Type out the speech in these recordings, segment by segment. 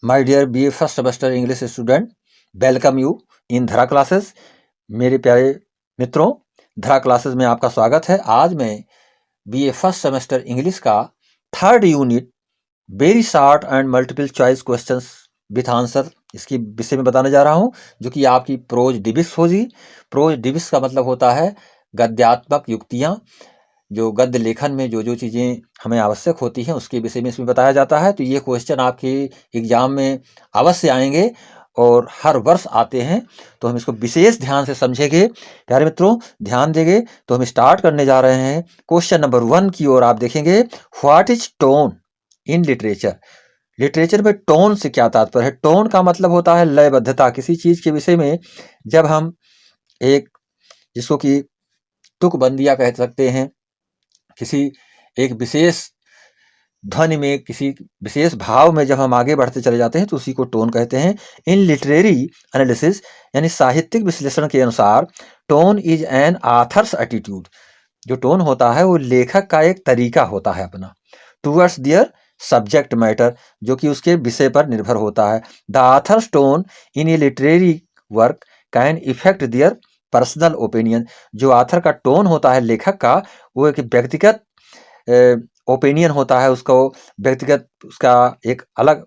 My dear BA first semester English student, welcome you in Dhara classes. मेरे प्यारे मित्रों, धरा क्लासेस में आपका स्वागत है। आज मैं बीए फर्स्ट सेमेस्टर इंग्लिश का third unit very short and multiple choice questions with answer इसकी विषय में बताने जा रहा हूं, जो कि आपकी प्रोज डिविक्स होगी। प्रोज डिविक्स का मतलब होता है गद्यात्मक युक्तियां, जो गद्य लेखन में जो जो चीज़ें हमें आवश्यक होती हैं उसके विषय में इसमें बताया जाता है। तो ये क्वेश्चन आपके एग्जाम में अवश्य आएंगे और हर वर्ष आते हैं, तो हम इसको विशेष ध्यान से समझेंगे। प्यारे मित्रों, ध्यान देंगे तो हम स्टार्ट करने जा रहे हैं। क्वेश्चन नंबर 1 की ओर आप देखेंगे। What is tone in literature? Literature में टोन से क्या तात्पर्य है? टोन का मतलब होता है लयबद्धता। किसी चीज के विषय में जब हम एक, जिसको कि तुकबंदियां कह सकते हैं, किसी एक विशेष ध्वनि में, किसी विशेष भाव में जब हम आगे बढ़ते चले जाते हैं तो उसी को टोन कहते हैं। इन लिटरेरी एनालिसिस यानी साहित्यिक विश्लेषण के अनुसार tone is an authors attitude. जो टोन होता है वो लेखक का एक तरीका होता है अपना, टूवर्ड्स दियर सब्जेक्ट मैटर, जो कि उसके विषय पर निर्भर होता है। The author's tone in a literary work can effect their personal opinion. जो आथर का टोन होता है, लेखक का, वो एक व्यक्तिगत ओपिनियन होता है, उसको व्यक्तिगत, उसका एक अलग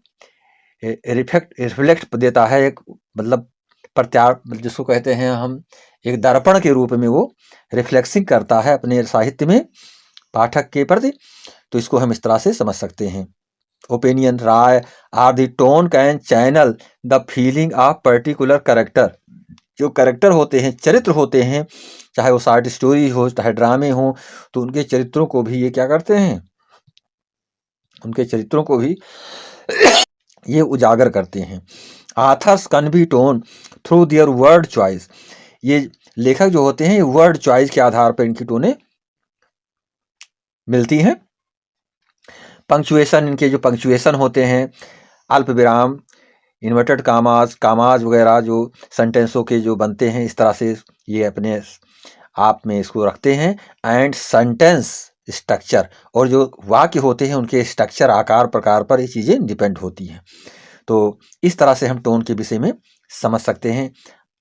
रिफ्लेक्ट देता है, एक मतलब जिसको कहते हैं हम, एक दर्पण के रूप में वो रिफ्लेक्सिंग करता है अपने साहित्य में पाठक के प्रति। तो इसको हम इस तरह से समझ सकते हैं। ओपिनियन, राय or the tone can channel the feeling of particular character. जो कैरेक्टर होते हैं, चरित्र होते हैं, चाहे वो शॉर्ट स्टोरी हो, चाहे ड्रामे हो, तो उनके चरित्रों को भी ये क्या करते हैं, उनके चरित्रों को भी ये उजागर करते हैं। Authors can B tone through their word choice. ये लेखक जो होते हैं, वर्ड चॉइस के आधार पर इनकी टोनें मिलती हैं। पंक्चुएशन, इनके जो पंक्चुएशन होते हैं, अल्प विराम, इन्वर्टेड कामाज, कामाज वगैरह जो सेंटेंसों के जो बनते हैं, इस तरह से ये अपने आप में इसको रखते हैं। एंड सेंटेंस स्ट्रक्चर, और जो वाक्य होते हैं उनके स्ट्रक्चर, आकार प्रकार पर ये चीज़ें डिपेंड होती हैं। तो इस तरह से हम टोन के विषय में समझ सकते हैं।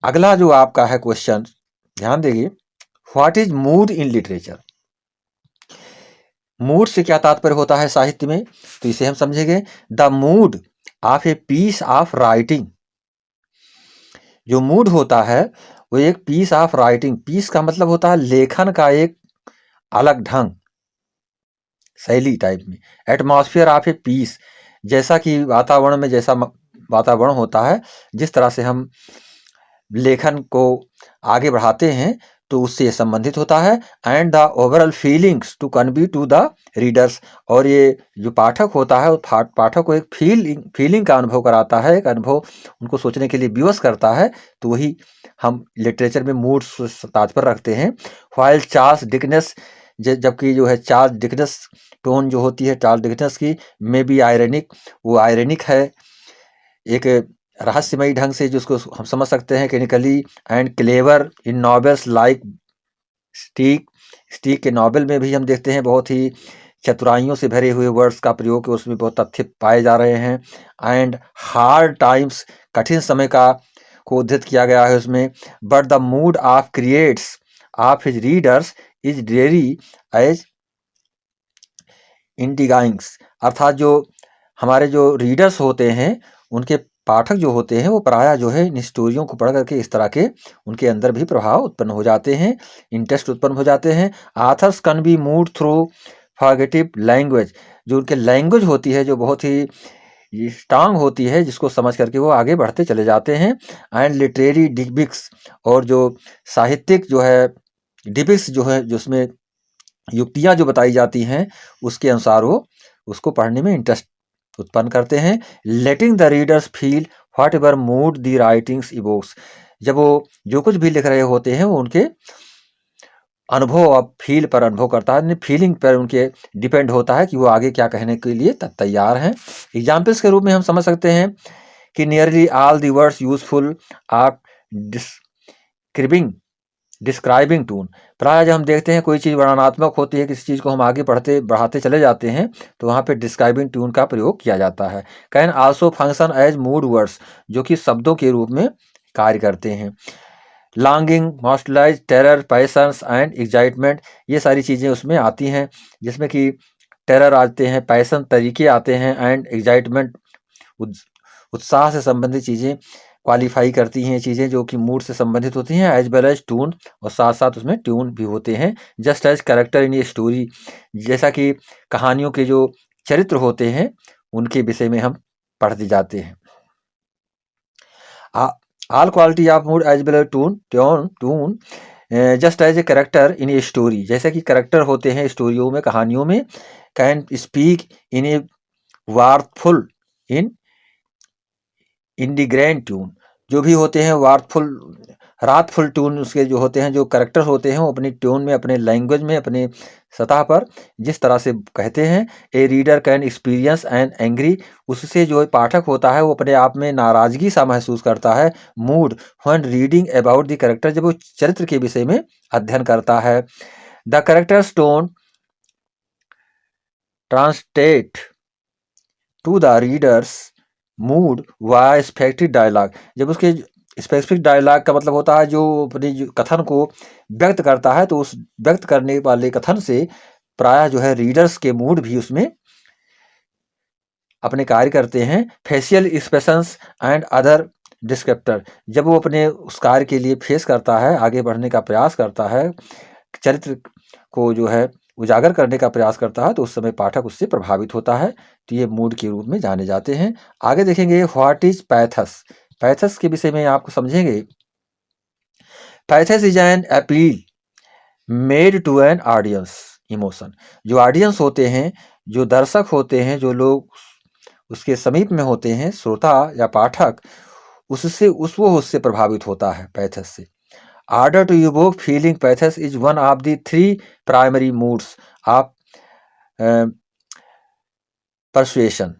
अगला जो आपका है क्वेश्चन, ध्यान देंगे। What is mood in literature? Mood से क्या तात्पर्य होता है साहित्य में? तो इसे हम समझेंगे। The mood of a piece of writing. जो मूड होता है वो एक पीस ऑफ राइटिंग, पीस का मतलब होता है लेखन का एक अलग ढंग, शैली टाइप में। एटमॉस्फेयर ऑफ ए पीस, जैसा कि वातावरण में जैसा वातावरण होता है, जिस तरह से हम लेखन को आगे बढ़ाते हैं तो उससे संबंधित होता है। And the overall feelings to convey to the readers, और ये जो पाठक होता है वो पाठक को एक फीलिंग का अनुभव कराता है, एक अनुभव उनको सोचने के लिए विवश करता है। तो वही हम लिटरेचर में मूड से तात्पर्य रखते हैं। व्हाइल चार्ल्स डिकन्स, जबकि जो है चार्ल्स डिकन्स टोन जो होती है चार्ल्स डिकन्स की, मे बी आयरनिक, वो आयरनिक है, एक रहस्यमयी ढंग से, जिसको हम समझ सकते हैं clinically and clever in novels like स्टीक। स्टीक के नॉवेल में भी हम देखते हैं बहुत ही चतुराइयों से भरे हुए वर्ड्स का प्रयोग, उसमें बहुत तथ्य पाए जा रहे हैं। एंड हार्ड टाइम्स, कठिन समय का को उद्धृत किया गया है उसमें। But the mood of creates of his readers is dairy as इंडिगाइंग्स, अर्थात जो हमारे जो रीडर्स होते हैं, उनके पाठक जो होते हैं, वो प्रायः जो है इन स्टोरियों को पढ़ करके इस तरह के उनके अंदर भी प्रभाव उत्पन्न हो जाते हैं, इंटरेस्ट उत्पन्न हो जाते हैं। Authors can be mood through फॉरगेटिव लैंग्वेज, जो उनके लैंग्वेज होती है जो बहुत ही स्ट्रांग होती है, जिसको समझ करके वो आगे बढ़ते चले जाते हैं। एंड लिटरेरी डिबिक्स, और जो साहित्यिक जो है डिबिक्स जो है, जिसमें युक्तियां जो बताई जाती हैं, उसके अनुसार वो उसको पढ़ने में इंटरेस्ट उत्पन्न करते हैं। Letting the readers feel what ever mood the writings evokes, जब वो जो कुछ भी लिख रहे होते हैं वो उनके अनुभव और फील पर अनुभव करता है, फीलिंग पर उनके डिपेंड होता है कि वो आगे क्या कहने के लिए तैयार हैं। एग्जाम्पल्स के रूप में हम समझ सकते हैं कि nearly all the words useful are describing describing tone. प्राय जब हम देखते हैं कोई चीज़ वर्णनात्मक होती है, किसी चीज़ को हम आगे बढ़ाते चले जाते हैं, तो वहाँ पे डिस्क्राइबिंग टून का प्रयोग किया जाता है। Can also function as mood words, जो कि शब्दों के रूप में कार्य करते हैं। लॉन्गिंग, मॉस्टलाइज, टेरर, पैशंस एंड एक्साइटमेंट, ये सारी चीज़ें उसमें आती हैं, जिसमें कि टेरर आते हैं, पैशन तरीके आते हैं, एंड एक्साइटमेंट उत्साह से संबंधित चीज़ें क्वालिफाई करती हैं, चीज़ें जो कि मूड से संबंधित होती हैं, एज वेल एज टून, और साथ साथ उसमें ट्यून भी होते हैं। जस्ट एज कैरेक्टर इन ये स्टोरी, जैसा कि कहानियों के जो चरित्र होते हैं उनके विषय में हम पढ़ते जाते हैं। All quality of mood as well as tone just as a character in a story, जैसे कि कैरेक्टर होते हैं स्टोरियों में, कहानियों में। Can speak in a worthful in the grand tune, जो भी होते हैं रातफुल ट्यून, उसके जो होते हैं, जो करेक्टर होते हैं, वो अपनी ट्यून में, अपने लैंग्वेज में, अपने सतह पर जिस तरह से कहते हैं। ए reader can experience and angry, उससे जो पाठक होता है वो अपने आप में नाराजगी सा महसूस करता है। Mood when reading about the character, जब वो चरित्र के विषय में अध्ययन करता है। The character's tone translate to the readers mood via specific dialogue, जब उसके स्पेसिफिक डायलॉग का मतलब होता है जो अपनी जो कथन को व्यक्त करता है, तो उस व्यक्त करने वाले कथन से प्रायः जो है रीडर्स के मूड भी उसमें अपने कार्य करते हैं। Facial expressions and other descriptor, जब वो अपने उस कार्य के लिए फेस करता है, आगे बढ़ने का प्रयास करता है, चरित्र को जो है उजागर करने का प्रयास करता है, तो उस समय पाठक उससे प्रभावित होता है। तो ये मूड के रूप में जाने जाते हैं। आगे देखेंगे व्हाट इज पैथस। पैथस के विषय में आपको समझेंगे। Pathos is an appeal made to an audience emotion, जो ऑडियंस होते हैं, जो दर्शक होते हैं, जो लोग उसके समीप में होते हैं, श्रोता या पाठक, उससे प्रभावित होता है पैथस से। Order to evoke feeling, pathos is one of the three primary moods of persuasion।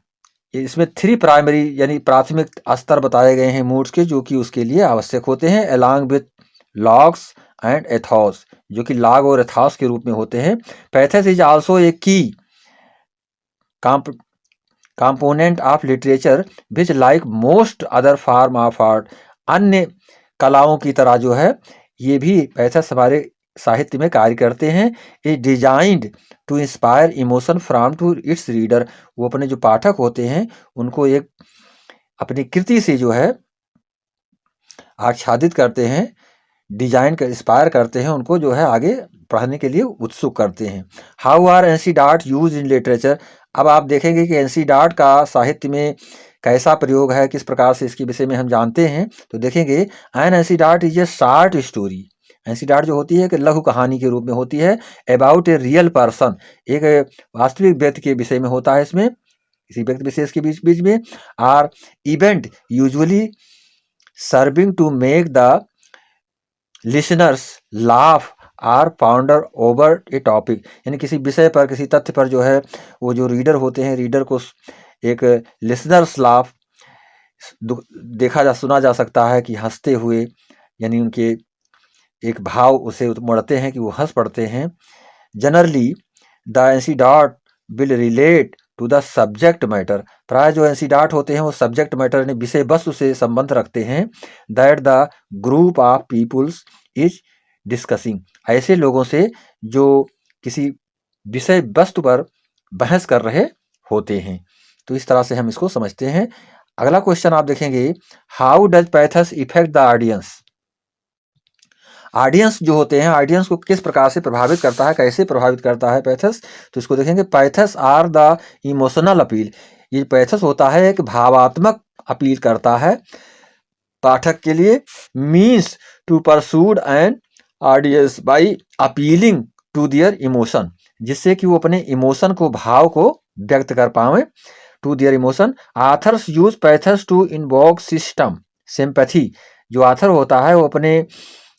इसमें 3 प्राइमरी यानी प्राथमिक स्तर बताए गए हैं मूड्स के, जो कि उसके लिए आवश्यक होते हैं। along with logs and ethos, जो कि log और ethos के रूप में होते हैं। pathos is also a key component of literature which like most other form of art, अन्य कलाओं की तरह जो है ये भी पैथस हमारे साहित्य में कार्य करते हैं। Is designed to inspire emotion from to its reader, वो अपने जो पाठक होते हैं उनको एक अपनी कृति से जो है आच्छादित करते हैं, डिजाइन कर इंस्पायर करते हैं, उनको जो है आगे पढ़ने के लिए उत्सुक करते हैं। हाउ आर एनसीईआरटी यूज्ड इन लिटरेचर, अब आप देखेंगे कि एनसीईआरटी का साहित्य में कैसा प्रयोग है, किस प्रकार से इसके विषय में हम जानते हैं। तो देखेंगे an anecdote is a short story, anecdote जो होती है कि लघु कहानी के रूप में होती है। अबाउट ए रियल पर्सन, एक वास्तविक व्यक्ति के विषय में होता है, इसमें किसी व्यक्ति विशेष के बीच में। Or event usually serving to make the listeners laugh or ponder over a topic, यानी किसी विषय पर, किसी तथ्य पर जो है वो जो रीडर होते हैं, रीडर को एक लिसनर्स लाफ सुना जा सकता है कि हंसते हुए, यानी उनके एक भाव उसे मढ़ते हैं कि वो हंस पड़ते हैं। Generally the anecdote will relate to the subject matter, प्राय जो एनसीईआरटी होते हैं वो सब्जेक्ट मैटर यानी विषय वस्तु से संबंध रखते हैं। That the group of peoples is discussing, ऐसे लोगों से जो किसी विषय वस्तु पर बहस कर रहे होते हैं। तो इस तरह से हम इसको समझते हैं। अगला क्वेश्चन आप देखेंगे, how does pathos effect the audience. Audience जो होते हैं, ऑडियंस को किस प्रकार से प्रभावित करता है, कैसे प्रभावित करता है पैथस, तो इसको देखेंगे। पैथस आर द इमोशनल अपील, ये पैथस होता है एक भावात्मक अपील करता है पाठक के लिए। Means to persuade an audience by appealing to their emotion, जिससे कि वो अपने इमोशन को, भाव को व्यक्त कर पाए। To their emotion, authors use pathos to invoke system sympathy, जो आथर होता है वो अपने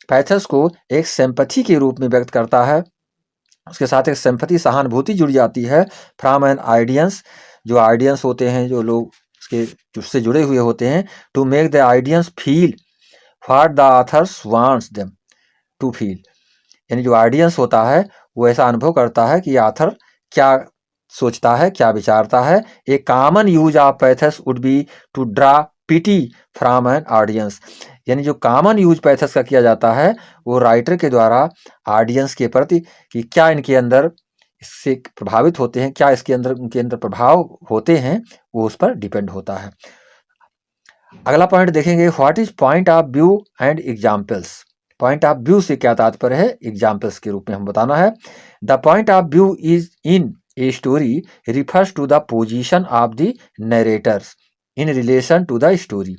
पैथस को एक सिंपैथी के रूप में व्यक्त करता है, उसके साथ एक सिंपैथी सहानुभूति जुड़ जाती है। फ्रॉम एन ऑडियंस, जो ऑडियंस होते हैं, जो लोग उससे जुड़े हुए होते हैं। To make the audience feel what the authors wants them, to feel, यानी जो ऑडियंस होता है वो ऐसा अनुभव करता है कि ऑथर क्या सोचता है, क्या विचारता है। A common use of pathos would be to draw pity from an audience, यानी जो कॉमन यूज पैथस का किया जाता है वो राइटर के द्वारा ऑडियंस के प्रति कि क्या इनके अंदर इससे प्रभावित होते हैं, क्या इसके अंदर उनके अंदर प्रभाव होते हैं, वो उस पर डिपेंड होता है। अगला पॉइंट देखेंगे, what is point of view and examples. Point of view से क्या तात्पर्य है, एग्जाम्पल्स के रूप में हम बताना है। The point of view is in a story refers to the position of the narrators in relation to the story,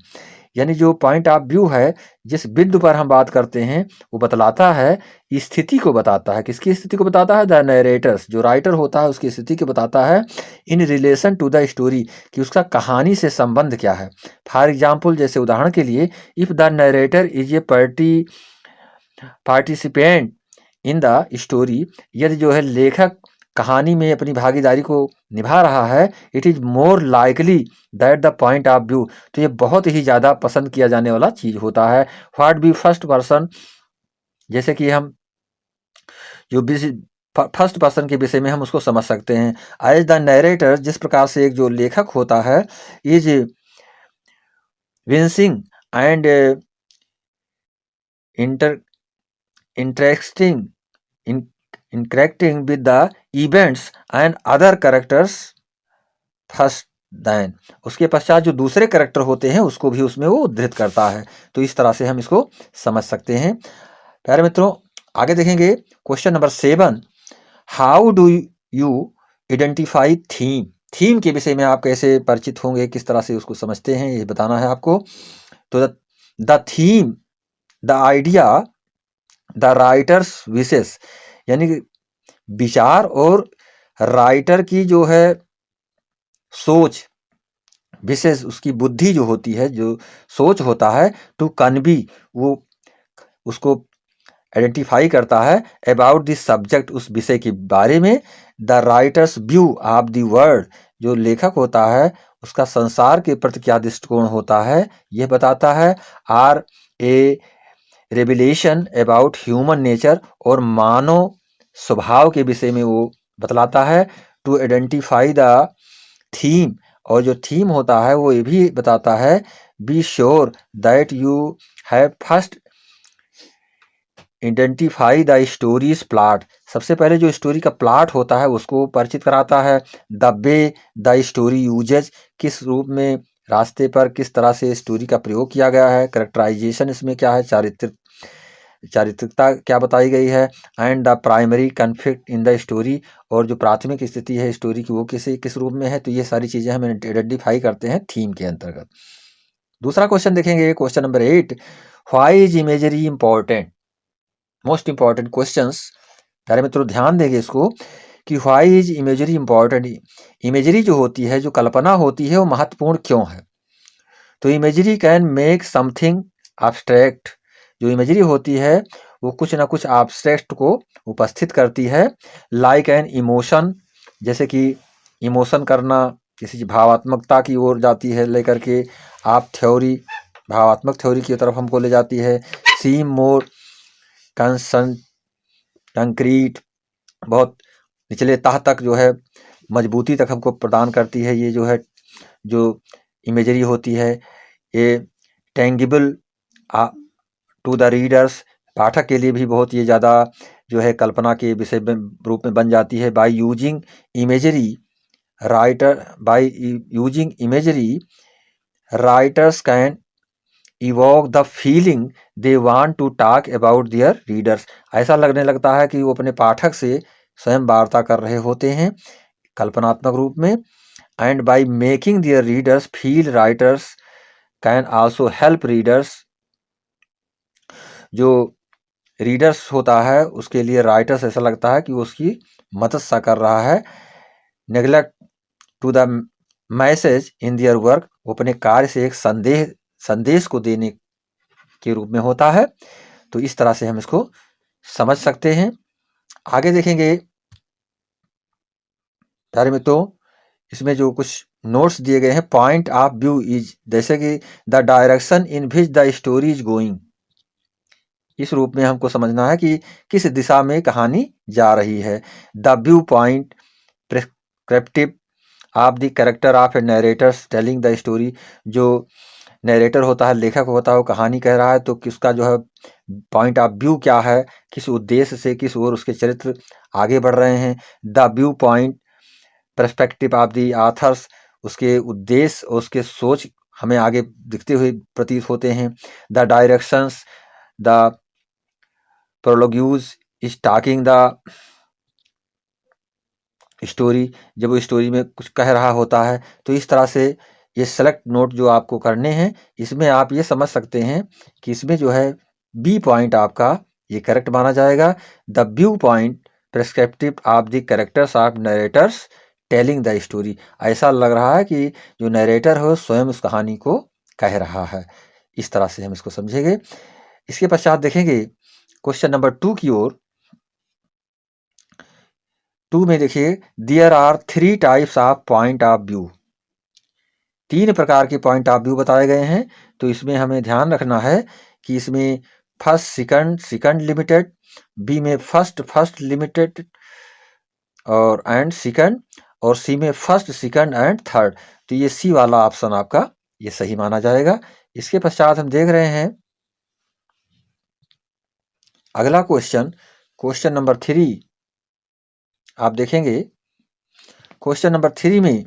यानी जो पॉइंट ऑफ व्यू है, जिस बिंदु पर हम बात करते हैं, वो बतलाता है, स्थिति को बताता है। किसकी स्थिति को बताता है, द नरेटर्स, जो राइटर होता है उसकी स्थिति को बताता है। In relation to the story, कि उसका कहानी से संबंध क्या है। फॉर एग्जाम्पल, जैसे उदाहरण के लिए, if the narrator is a participant in the story, यदि जो है लेखक कहानी में अपनी भागीदारी को निभा रहा है, it is more likely that the point of view, तो ये बहुत ही ज़्यादा पसंद किया जाने वाला चीज़ होता है। व्हाट बी फर्स्ट पर्सन, जैसे कि हम जो फर्स्ट पर्सन के विषय में हम उसको समझ सकते हैं। एज द नरेटर, जिस प्रकार से एक जो लेखक होता है, इज विंसिंग and interesting interacting with the events and other characters first then, उसके पश्चात जो दूसरे करेक्टर होते हैं उसको भी उसमें वो उद्धृत करता है। तो इस तरह से हम इसको समझ सकते हैं। प्यारे मित्रों, आगे देखेंगे question number 7, how do you identify theme. Theme के विषय में आप कैसे परिचित होंगे, किस तरह से उसको समझते हैं, ये बताना है आपको। तो the theme, the idea, the writers wishes, यानी विचार और राइटर की जो है सोच, विशेष उसकी बुद्धि जो होती है, जो सोच होता है, टू कन्वी, वो उसको आइडेंटिफाई करता है अबाउट द सब्जेक्ट, उस विषय के बारे में। The writers view of the world, जो लेखक होता है उसका संसार के प्रति क्या दृष्टिकोण होता है, यह बताता है। Or a revelation about human nature, और मानव स्वभाव के विषय में वो बतलाता है। टू आइडेंटिफाई द थीम, और जो थीम होता है वो ये भी बताता है, be sure that you have first identify the stories plot, सबसे पहले जो स्टोरी का प्लॉट होता है उसको परिचित कराता है। The way the story uses, किस रूप में, रास्ते पर किस तरह से स्टोरी का प्रयोग किया गया है। कैरेक्टराइजेशन इसमें क्या है, चारित्रिकता क्या बताई गई है। And the primary conflict in the story, और जो प्राथमिक स्थिति है स्टोरी की वो किस रूप में है। तो ये सारी चीज़ें हम आइडेंटिफाई करते हैं थीम के अंतर्गत। दूसरा क्वेश्चन देखेंगे, question number 8, why is imagery important. Most important questions, प्यारे मित्रों ध्यान देंगे इसको, कि why is imagery important. Imagery जो होती है, जो कल्पना होती है, वो महत्वपूर्ण क्यों है। तो imagery can make something abstract, जो इमेजरी होती है वो कुछ ना कुछ एब्स्ट्रैक्ट को उपस्थित करती है। लाइक एन इमोशन, जैसे कि इमोशन करना, किसी भावात्मकता की ओर जाती है लेकर के। आप थ्योरी, भावात्मक थ्योरी की तरफ हमको ले जाती है। सीम मोर कंक्रीट, बहुत निचले तह तक जो है मजबूती तक हमको प्रदान करती है। ये जो है जो इमेजरी होती है, ये टेंगिबल टू द रीडर्स, पाठक के लिए भी बहुत ये ज़्यादा जो है कल्पना के विषय में रूप में बन जाती है। By using imagery writers can evoke the feeling they want to talk about their readers, ऐसा लगने लगता है कि वो अपने पाठक से स्वयं वार्ता कर रहे होते हैं कल्पनात्मक रूप में। And by making their readers feel, writers can also help readers, जो रीडर्स होता है उसके लिए राइटर्स ऐसा लगता है कि वो उसकी मदद सा कर रहा है। Neglect to the message in their work, वो अपने कार्य से एक संदेश को देने के रूप में होता है। तो इस तरह से हम इसको समझ सकते हैं। आगे देखेंगे प्यारे मित्रों, इसमें जो कुछ नोट्स दिए गए हैं। पॉइंट ऑफ व्यू इज, जैसे कि the direction in which the story is going, इस रूप में हमको समझना है कि किस दिशा में कहानी जा रही है। The view point prescriptive of the character of A narrator's telling the story. जो नरेटर होता है, लेखक होता है, वो कहानी कह रहा है, तो किसका जो है पॉइंट ऑफ व्यू क्या है, किस उद्देश्य से, किस ओर उसके चरित्र आगे बढ़ रहे हैं। The view point perspective of the author's, उसके उद्देश्य और उसके सोच हमें आगे दिखते हुए प्रतीत होते हैं। The directions the prologues is talking the story, जब वो स्टोरी में कुछ कह रहा होता है। तो इस तरह से ये सेलेक्ट नोट जो आपको करने हैं, इसमें आप ये समझ सकते हैं कि इसमें जो है बी पॉइंट आपका ये करेक्ट माना जाएगा। The view point prescriptive of the characters of narrator's telling the story. ऐसा लग रहा है कि जो नरेटर है स्वयं उस कहानी को कह रहा है। इस तरह से हम इसको समझेंगे। इसके पश्चात देखेंगे क्वेश्चन नंबर 2 की ओर। 2 में देखिए, there are 3 types of point of view. 3 प्रकार के पॉइंट ऑफ व्यू बताए गए हैं। तो इसमें हमें ध्यान रखना है कि इसमें फर्स्ट सेकंड लिमिटेड, बी में फर्स्ट लिमिटेड और एंड सेकंड, और सी में फर्स्ट सेकंड एंड थर्ड। तो ये सी वाला ऑप्शन आपका ये सही माना जाएगा। इसके पश्चात हम देख रहे हैं अगला क्वेश्चन नंबर 3 आप देखेंगे। क्वेश्चन नंबर 3 में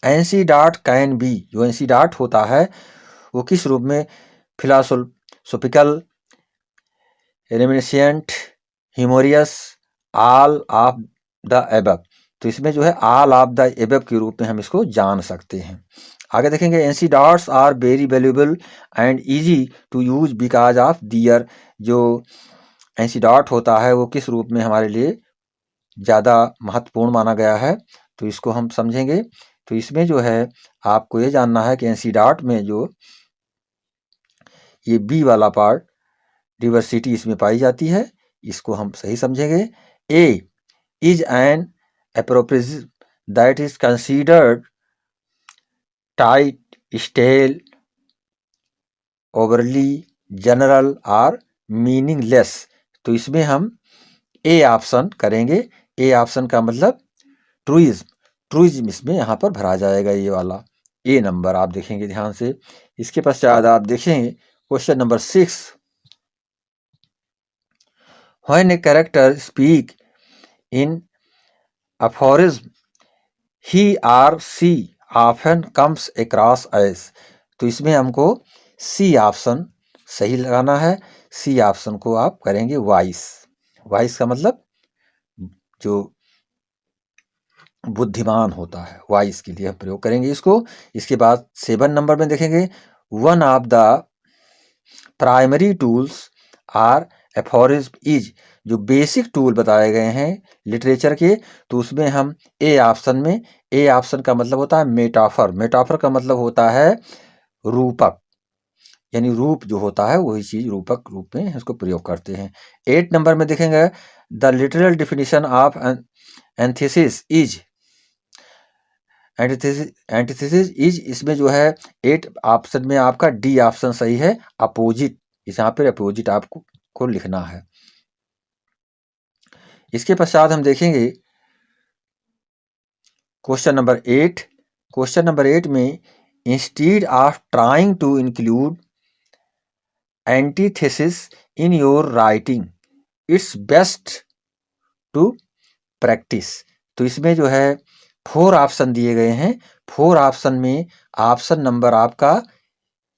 एनसी डॉट कैन बी, जो एनसी डॉट होता है वो किस रूप में, philosophical, reminiscent, humorous, all of the above. तो इसमें जो है ऑल ऑफ द एबव के रूप में हम इसको जान सकते हैं। आगे देखेंगे, NC dots are very valuable and easy to use because of their. जो एनसी डॉट होता है वो किस रूप में हमारे लिए ज़्यादा महत्वपूर्ण माना गया है, तो इसको हम समझेंगे। तो इसमें जो है आपको ये जानना है कि एनसी डॉट में जो ये बी वाला पार्ट डिवर्सिटी इसमें पाई जाती है, इसको हम सही समझेंगे। A is an appropriation that is considered टाइट, स्टेल, ओवरली जनरल और मीनिंगलेस। तो इसमें हम ए ऑप्शन करेंगे। ए ऑप्शन का मतलब ट्रूइज्म इसमें यहाँ पर भरा जाएगा, ये वाला ए नंबर आप देखेंगे ध्यान से। इसके पश्चात आप देखेंगे question number 6, when a character speak in aphorism he or she often comes across as। तो इसमें हमको सी ऑप्शन सही लगाना है। सी ऑप्शन को आप करेंगे वाइस। वाइस का मतलब जो बुद्धिमान होता है, वाइस के लिए प्रयोग करेंगे इसको। इसके बाद 7 नंबर में देखेंगे, one of the primary tools are aphorism is. जो बेसिक टूल बताए गए हैं लिटरेचर के, तो उसमें हम ए ऑप्शन में, ए ऑप्शन का मतलब होता है मेटाफर। मेटाफर का मतलब होता है रूपक, यानी रूप जो होता है वही चीज रूपक रूप में इसको प्रयोग करते हैं। 8 नंबर में देखेंगे, the literal definition of antithesis is. Antithesis is, इसमें जो है 8 ऑप्शन में आपका डी ऑप्शन सही है, अपोजिट। इस यहाँ पर अपोजिट आपको लिखना है। इसके पश्चात हम देखेंगे क्वेश्चन नंबर 8। क्वेश्चन नंबर 8 में, instead of trying to include antithesis in your writing it's best to practice. तो इसमें जो है 4 ऑप्शन दिए गए हैं। 4 ऑप्शन में ऑप्शन नंबर आपका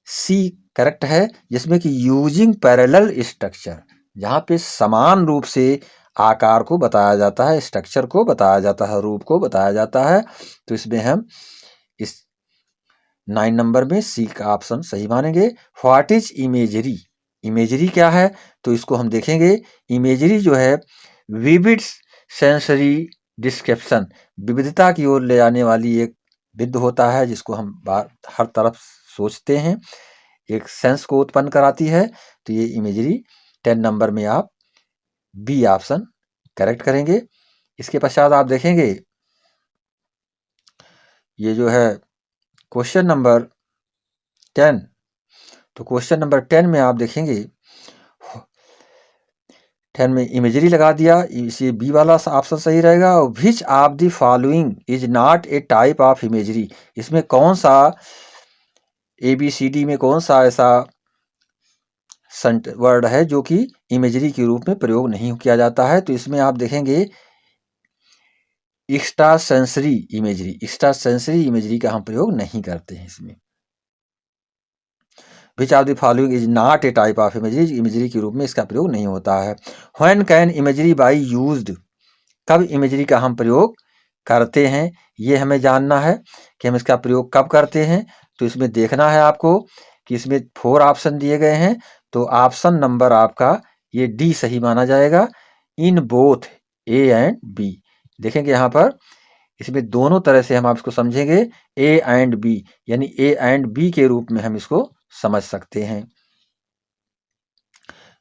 सी करेक्ट है, जिसमें कि यूजिंग पैरेलल स्ट्रक्चर, जहाँ पे समान रूप से आकार को बताया जाता है, स्ट्रक्चर को बताया जाता है, रूप को बताया जाता है। तो इसमें हम इस 9 नंबर में सी का ऑप्शन सही मानेंगे। व्हाट इज इमेजरी, इमेजरी क्या है, तो इसको हम देखेंगे। इमेजरी जो है विविड सेंसरी डिस्क्रिप्शन, विविधता की ओर ले जाने वाली एक विद होता है, जिसको हम हर तरफ सोचते हैं, एक सेंस को उत्पन्न कराती है। तो ये इमेजरी 10 नंबर में आप बी ऑप्शन करेक्ट करेंगे। इसके पश्चात आप देखेंगे ये जो है क्वेश्चन नंबर 10। तो क्वेश्चन नंबर 10 में आप देखेंगे 10 में इमेजरी लगा दिया, इसे बी वाला ऑप्शन सही रहेगा। और which of the following is not a type of imagery, इसमें कौन सा ABCD में कौन सा ऐसा वर्ड है जो कि इमेजरी के रूप में प्रयोग नहीं किया जाता है। तो इसमें आप देखेंगे एक्स्ट्रा सेंसरी इमेजरी का हम प्रयोग नहीं करते हैं इसमें। Which of the following is not a type of imagery के रूप में इसका प्रयोग नहीं होता है। When can imagery by used, कब इमेजरी का हम प्रयोग करते हैं, ये हमें जानना है कि हम इसका प्रयोग कब करते हैं। तो इसमें देखना है आपको कि इसमें 4 ऑप्शन दिए गए हैं, तो ऑप्शन नंबर आपका ये डी सही माना जाएगा। In both A and B, देखेंगे यहाँ पर इसमें दोनों तरह से हम आप इसको समझेंगे, A एंड B, यानी A एंड B के रूप में हम इसको समझ सकते हैं।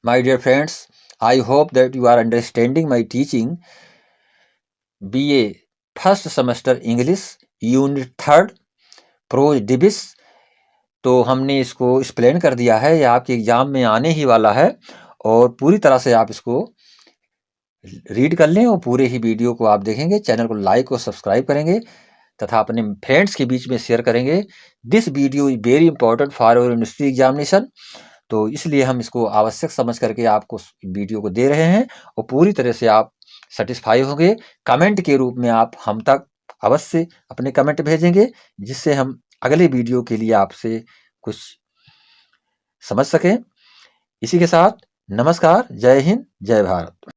My dear friends, I hope that you are understanding my teaching BA first semester English unit 3 prose डिबिस। तो हमने इसको एक्सप्लेन कर दिया है, यह आपके एग्जाम में आने ही वाला है, और पूरी तरह से आप इसको रीड कर लें और पूरे ही वीडियो को आप देखेंगे। चैनल को लाइक और सब्सक्राइब करेंगे तथा अपने फ्रेंड्स के बीच में शेयर करेंगे। This video is very important for your university examination, तो इसलिए हम इसको आवश्यक समझ करके आपको वीडियो को दे रहे हैं, और पूरी तरह से आप सेटिस्फाई होंगे। कमेंट के रूप में आप हम तक अवश्य अपने कमेंट भेजेंगे, जिससे हम अगले वीडियो के लिए आपसे कुछ समझ सकें। इसी के साथ नमस्कार, जय हिंद, जय भारत।